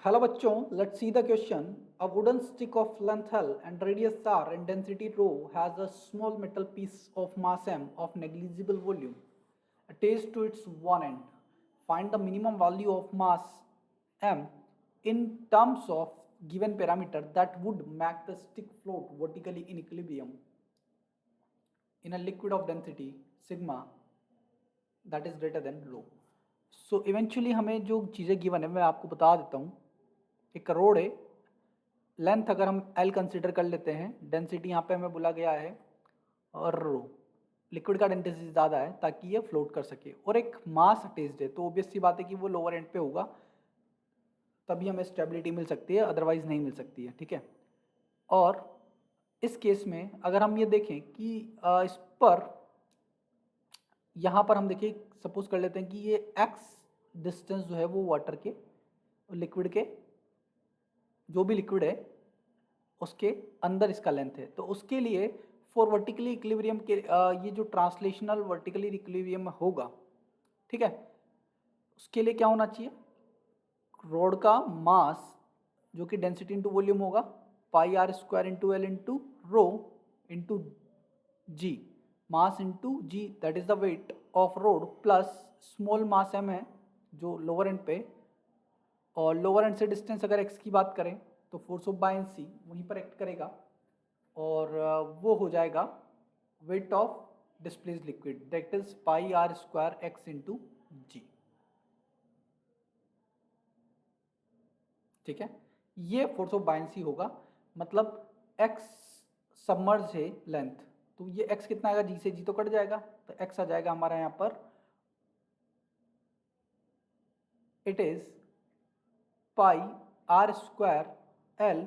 Hello bachcho, let's see the question. A wooden stick of length L and radius R and density rho has a small metal piece of mass m of negligible volume attached to its one end. Find the minimum value of mass m in terms of given parameter that would make the stick float vertically in equilibrium in a liquid of density sigma that is greater than rho. So eventually हमें जो चीज़ें given है मैं आपको बता देता हूँ. एक करोड़ है, लेंथ अगर हम L कंसिडर कर लेते हैं, डेंसिटी यहाँ पे हमें बोला गया है और रो, लिक्विड का डेंसिटी ज़्यादा है ताकि ये फ्लोट कर सके, और एक मास अटैच्ड है तो ऑब्वियस सी बात है कि वो लोअर एंड पे होगा, तभी हमें स्टेबिलिटी मिल सकती है, अदरवाइज नहीं मिल सकती है. ठीक है. और इस केस में अगर हम ये देखें कि इस पर यहाँ पर हम देखिए सपोज कर लेते हैं कि ये x डिस्टेंस जो है वो वाटर के लिक्विड के जो भी लिक्विड है उसके अंदर इसका लेंथ है. तो उसके लिए फॉर वर्टिकली इक्विलिब्रियम के ये जो ट्रांसलेशनल वर्टिकली इक्विलिब्रियम होगा, ठीक है, उसके लिए क्या होना चाहिए, रॉड का मास जो कि डेंसिटी इंटू वॉल्यूम होगा pi r square into l into rho into g, mass into g that is the weight of rod plus small mass m है जो लोअर एंड पे, और लोअर एंड से डिस्टेंस अगर एक्स की बात करें तो फोर्स ऑफ बायंसी वहीं पर एक्ट करेगा और वो हो जाएगा weight of displaced liquid that is pi r square x into g. ठीक है, ये फोर्स ऑफ बायंसी होगा, मतलब एक्स सबमर्ज है लेंथ, तो ये एक्स कितना आएगा, जी से जी तो कट जाएगा, तो एक्स आ जाएगा हमारा यहाँ पर, it is pi r square l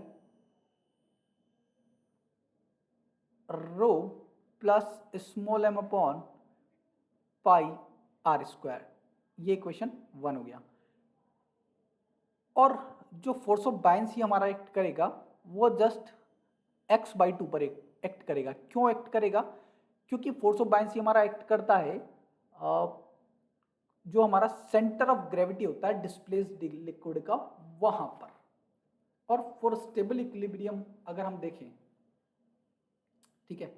rho plus small m upon pi r square. ये इक्वेशन 1 हो गया. और जो फोर्स ऑफ बायंसी हमारा एक्ट करेगा वो जस्ट x बाई 2 पर एक्ट करेगा. क्यों एक्ट करेगा, क्योंकि फोर्स ऑफ बायंसी हमारा एक्ट करता है जो हमारा सेंटर ऑफ ग्रेविटी होता है डिस्प्लेस्ड लिक्विड का वहां पर. और फॉर स्टेबल इक्विलिब्रियम अगर हम देखें, ठीक है,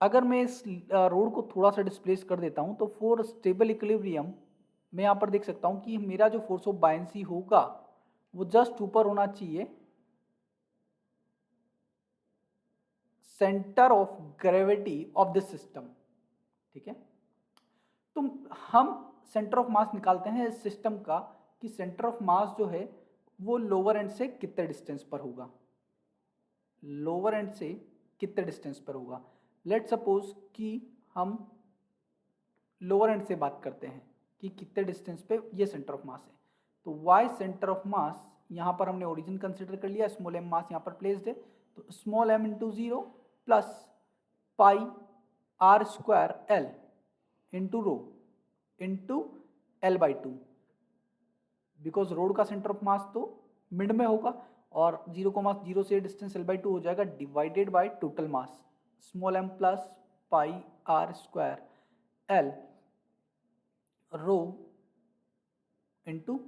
अगर मैं इस रोड को थोड़ा सा डिस्प्लेस कर देता हूं तो फॉर स्टेबल इक्विलिब्रियम मैं यहाँ पर देख सकता हूँ कि मेरा जो फोर्स ऑफ बायंसी होगा वो जस्ट ऊपर होना चाहिए centre of gravity of this system. ठीक है, तो हम सेंटर ऑफ मास निकालते हैं इस सिस्टम का कि सेंटर ऑफ मास जो है वो लोअर एंड से कितने डिस्टेंस पर होगा, लोअर एंड से कितने डिस्टेंस पर होगा. लेट सपोज कि हम लोअर एंड से बात करते हैं कि कितने डिस्टेंस पे ये सेंटर ऑफ मास है, तो वाई सेंटर ऑफ मास यहाँ पर हमने ओरिजिन कंसिडर कर लिया, स्मॉल एम मास यहाँ पर प्लेस्ड है, तो small m into zero plus pi r square l into rho into l by 2, because rod का सेंटर ऑफ मास तो मिड में होगा और जीरो को मास जीरो से डिस्टेंस एल बाई 2 हो जाएगा divided by total mass small m plus pi r square l rho into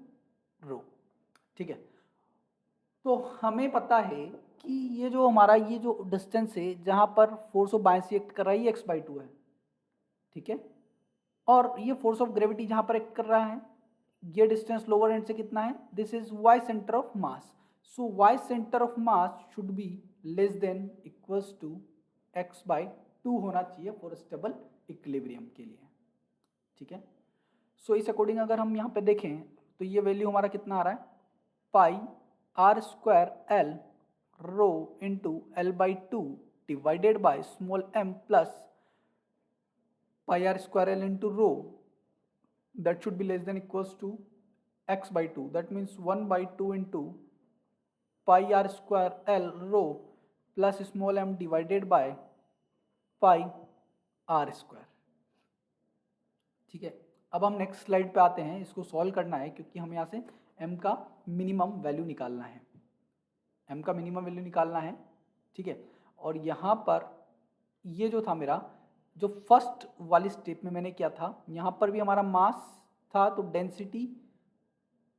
rho. ठीक है, तो हमें पता है कि ये जो हमारा ये जो डिस्टेंस है जहाँ पर फोर्स ऑफ बायंसी एक्ट कर रहा है ये एक्स बाई 2 है. ठीक है, और ये फोर्स ऑफ ग्रेविटी जहाँ पर एक्ट कर रहा है ये डिस्टेंस लोअर एंड से कितना है, this is y centre of mass. So y centre of mass should be less than equals to x by 2 होना चाहिए फॉर स्टेबल इक्विलिब्रियम के लिए. ठीक है, सो इस अकॉर्डिंग अगर हम यहाँ पे देखें तो ये वैल्यू हमारा कितना आ रहा है, pi r square l rho into l by 2 divided by small m plus pi r square l into rho, that should be less than equals to x by 2, that means 1 by 2 into pi r square l rho plus small m divided by pi r square. ठीक है, अब हम next slide पे आते हैं, इसको solve करना है क्योंकि हमें यहाँ से m का मिनिमम वैल्यू निकालना है, m का मिनिमम वैल्यू निकालना है. ठीक है, और यहाँ पर ये जो था मेरा जो फर्स्ट वाली स्टेप में मैंने किया था, यहाँ पर भी हमारा मास था तो डेंसिटी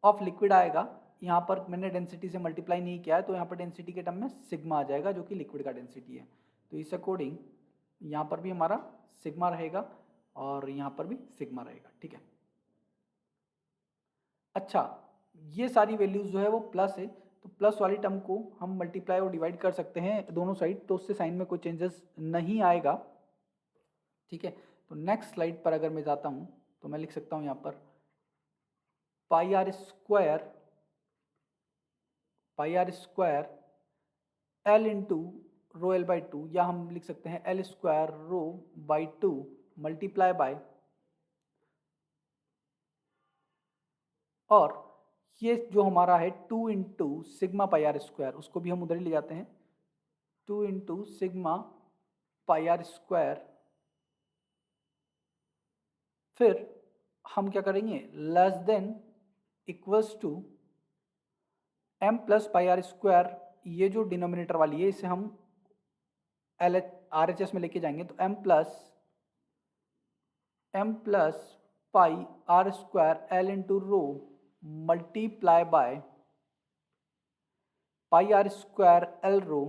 ऑफ लिक्विड आएगा यहाँ पर मैंने डेंसिटी से मल्टीप्लाई नहीं किया है, तो यहाँ पर डेंसिटी के टर्म में सिग्मा आ जाएगा, जो कि लिक्विड का डेंसिटी है। तो इस अकॉर्डिंग यहाँ पर भी हमारा सिग्मा रहेगा और यहाँ पर भी सिग्मा रहेगा, ठीक है। अच्छा, ये सारी वैल्यूज जो है वो प्लस है, तो प्लस वाली टर्म को हम मल्टीप्लाई और डिवाइड कर सकते हैं दोनों साइड, तो उससे साइन में कोई चेंजेस नहीं आएगा, ठीक है। तो नेक्स्ट स्लाइड पर अगर मैं जाता हूँ तो मैं लिख सकता हूँ यहाँ पर pi r square l into rho l by two, या हम लिख सकते हैं l square rho by two multiply by, और ये जो हमारा है 2 into sigma pi r square, उसको भी हम उधर ही ले जाते हैं, 2 into sigma pi r square. फिर हम क्या करेंगे, less than equals to m plus pi r square, ये जो डिनोमिनेटर वाली है इसे हम एल आर एच एस में लेके जाएंगे, तो m plus pi r square l into rho multiply by pi r square l rho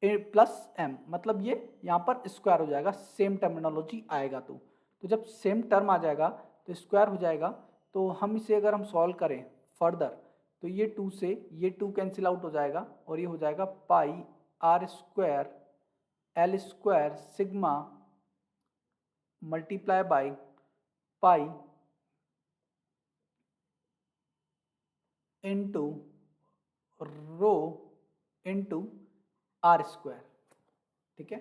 plus m, मतलब ये यहाँ पर स्क्वायर हो जाएगा, सेम टर्मिनोलॉजी आएगा। तो जब सेम टर्म आ जाएगा तो स्क्वायर हो जाएगा, तो हम इसे अगर हम सॉल्व करें फर्दर, तो ये 2 से ये 2 कैंसिल आउट हो जाएगा, और ये हो जाएगा pi r square l square sigma multiply by pi into rho into r square, ठीक है।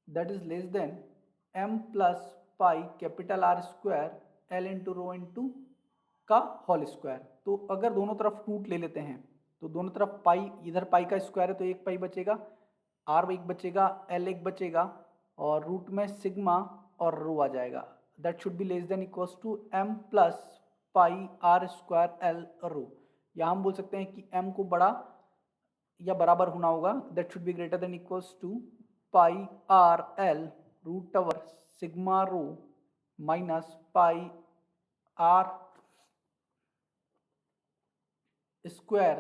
That is less than m plus pi capital R square l into rho into का होल स्क्वायर। तो अगर दोनों तरफ रूट ले लेते हैं तो दोनों तरफ पाई, इधर पाई का स्क्वायर है तो एक पाई बचेगा, आर एक बचेगा, एल एक बचेगा, और रूट में सिग्मा और रो आ जाएगा। That should be less than equals to m plus pi r square l rho, या हम बोल सकते हैं कि एम को बड़ा या बराबर होना होगा, that should be greater than equals to pi r l root over sigma rho minus pi r square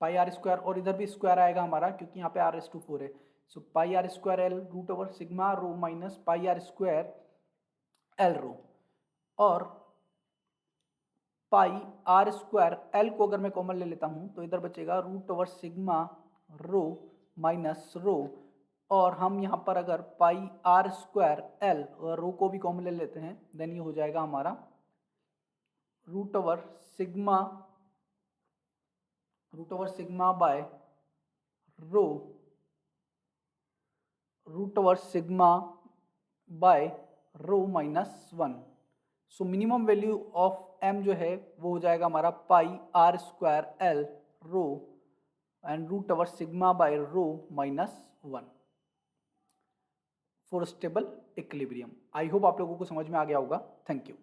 pi r square, और इधर भी स्क्वायर आएगा हमारा क्योंकि यहाँ पे आर एस टू 4 है। So pi r square l root over sigma rho minus pi r square l rho, और पाई आर स्क्वायर एल को अगर मैं कॉमन ले लेता हूँ तो इधर बचेगा root over sigma rho minus rho, और हम यहाँ पर अगर पाई आर स्क्वायर एल और रो को भी कॉमन ले लेते हैं, देन ये हो जाएगा हमारा root over sigma by rho root over sigma by rho minus 1। So minimum value of m जो है वो हो जाएगा हमारा pi r square l rho and root over sigma by rho minus 1 for stable equilibrium. I hope आप लोगों को समझ में आ गया होगा। Thank you.